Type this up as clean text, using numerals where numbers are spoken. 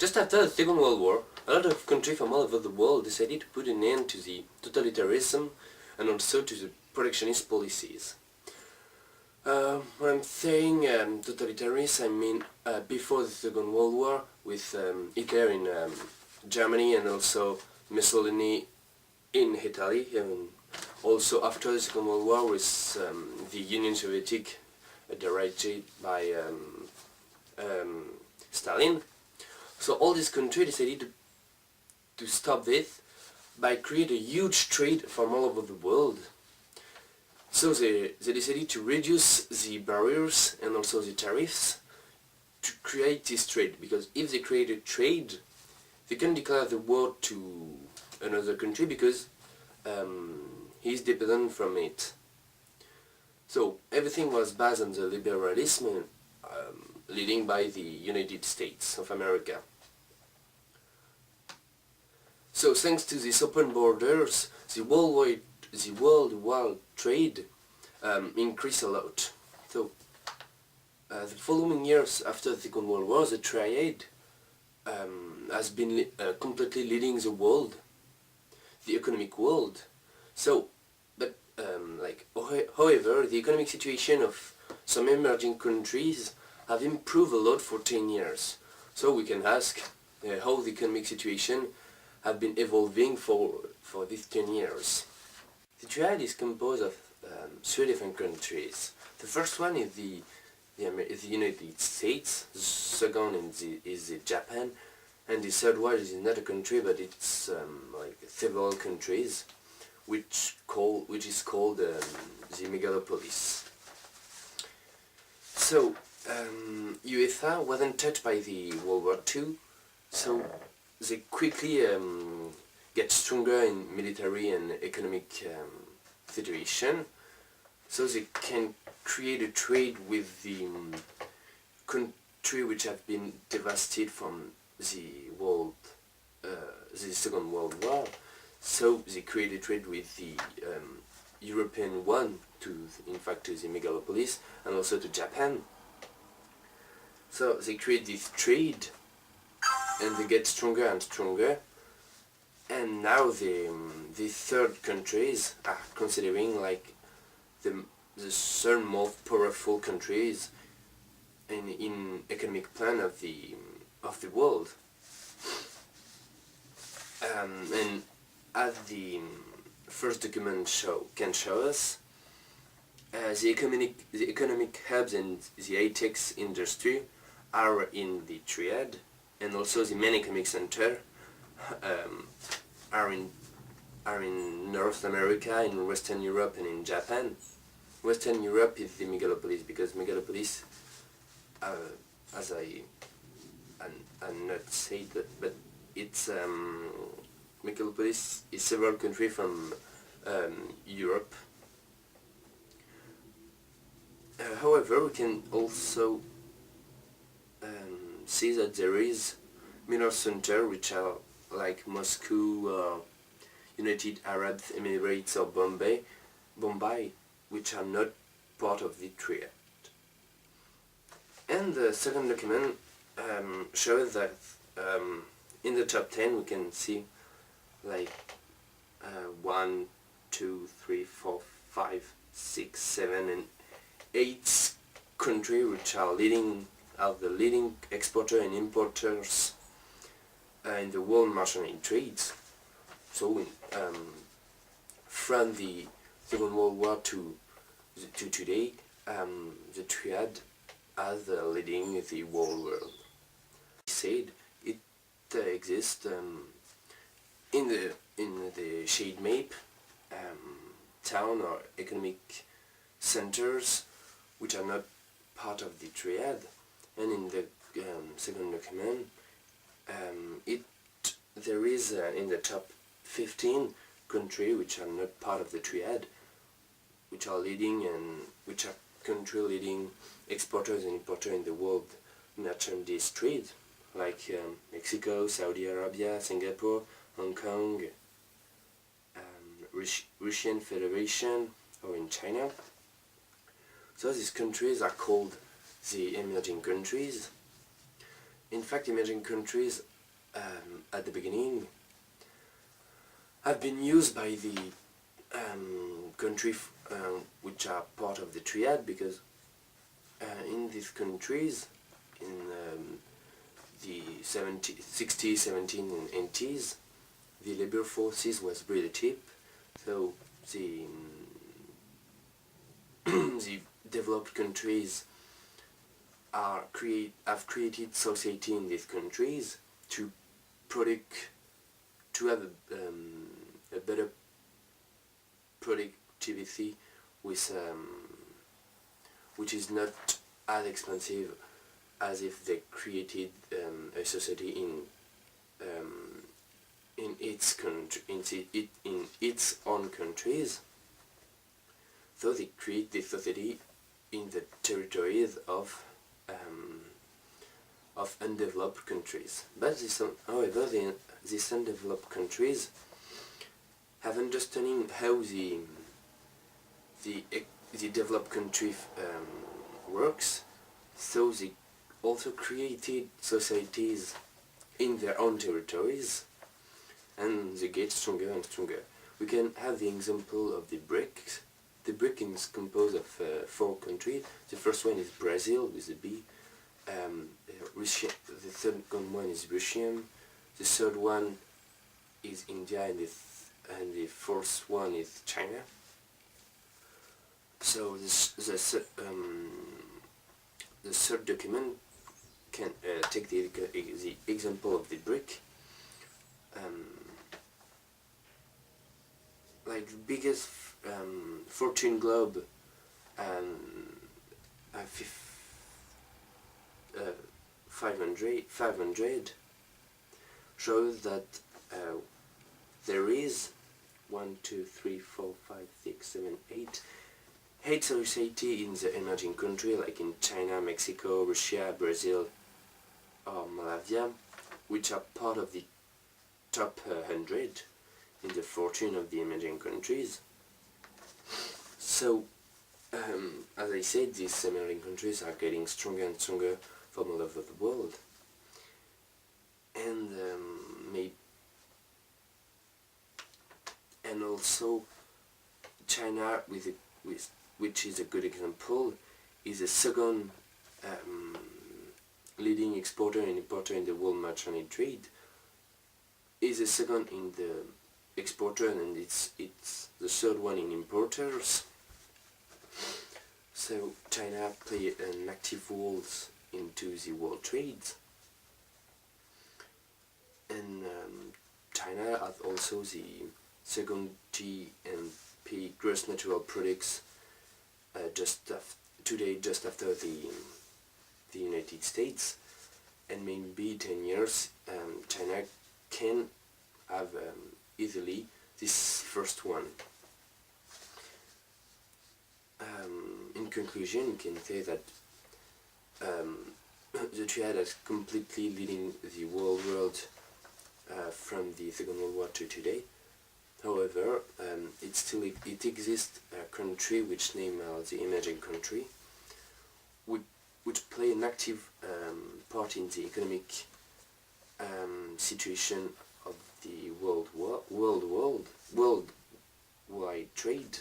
Just after the Second World War, a lot of countries from all over the world decided to put an end to the totalitarianism and also to the protectionist policies. When I'm saying totalitarianism, I mean before the Second World War with Hitler in Germany and also Mussolini in Italy, and also after the Second World War with the Union Soviet directed by Stalin. So all these countries decided to stop this by creating a huge trade from all over the world. So they decided to reduce the barriers and also the tariffs to create this trade, because if they create a trade, they can declare the war to another country because he is dependent from it. So everything was based on the liberalism leading by the United States of America. So thanks to these open borders, the worldwide trade increased a lot. So the following years after the Second World War, the trade has been completely leading the world, the economic world. So, but however, the economic situation of some emerging countries have improved a lot for 10 years. So we can ask how the economic situation have been evolving for these 10 years. The triad is composed of 3 different countries. The first one is the United States, the second is Japan, and the third one is not a country, but it's like several countries, which is called the megalopolis. So USA wasn't touched by the World War II, so they quickly get stronger in military and economic situation, so they can create a trade with the country which have been devastated from the Second World War. So they create a trade with the European one, in fact to the megalopolis, and also to Japan. So they create this trade and they get stronger and stronger, and now the third countries are considering like the third most powerful countries in economic plan of the world. And as the first document can show us, the economic hubs and the high-tech industry are in the triad, and also the main economic center are in North America, in Western Europe, and in Japan. Western Europe is the megalopolis, because megalopolis, as I'm not saying that, but it's megalopolis is several countries from Europe. However, we can also see that there is minor centers which are like Moscow, United Arab Emirates or Bombay, which are not part of the triad. And the second document shows that in the top 10 we can see like 1, 2, 3, 4, 5, 6, 7 and 8 countries which are the leading exporter and importers in the world mercantile trades. So from the Second World War to today, the triad as leading the whole world. Said it exists in the shade map, town or economic centers which are not part of the triad, and in the second document there is in the top 15 countries which are not part of the triad, which are country leading exporters and importers in the world merchandise trade, like Mexico, Saudi Arabia, Singapore, Hong Kong, Russian Federation, or in China. So these countries are called the emerging countries. In fact, emerging countries at the beginning have been used by the country which are part of the triad, because in these countries in the 60s, 70s and 80s, the labor forces was really cheap, so the the developed countries have created society in these countries to have a better productivity with which is not as expensive as if they created a society in its country, in its own countries. So they create this society in the territories of undeveloped countries. But however, these undeveloped countries have understanding how the developed country works, so they also created societies in their own territories, and they get stronger and stronger. We can have the example of the BRICS. The BRICS is composed of 4 countries. The first one is Brazil with a B. Russia, the second one is Russia. The third one is India, and the fourth one is China. So the third document can take the example of the BRIC. Like the biggest Fortune Globe and 500 shows that there is 1, 2, 3, 4, 5, 6, 7, 8 society in the emerging country, like in China, Mexico, Russia, Brazil, or Malaysia, which are part of the top 100 in the fortune of the emerging countries. So, as I said, these emerging countries are getting stronger and stronger from all over the world, and also China, which is a good example, is the second leading exporter and importer in the world merchant trade. Is the second in the exporter, and it's the third one in importers. So China play an active role into the world trade, and China has also the second GNP, gross natural products, just after the United States, and maybe 10 years China can have easily this first one. In conclusion, you can say that the triad is completely leading the world from the Second World War to today. However, it exists a country which named the emerging country, which play an active part in the economic situation of the worldwide trade.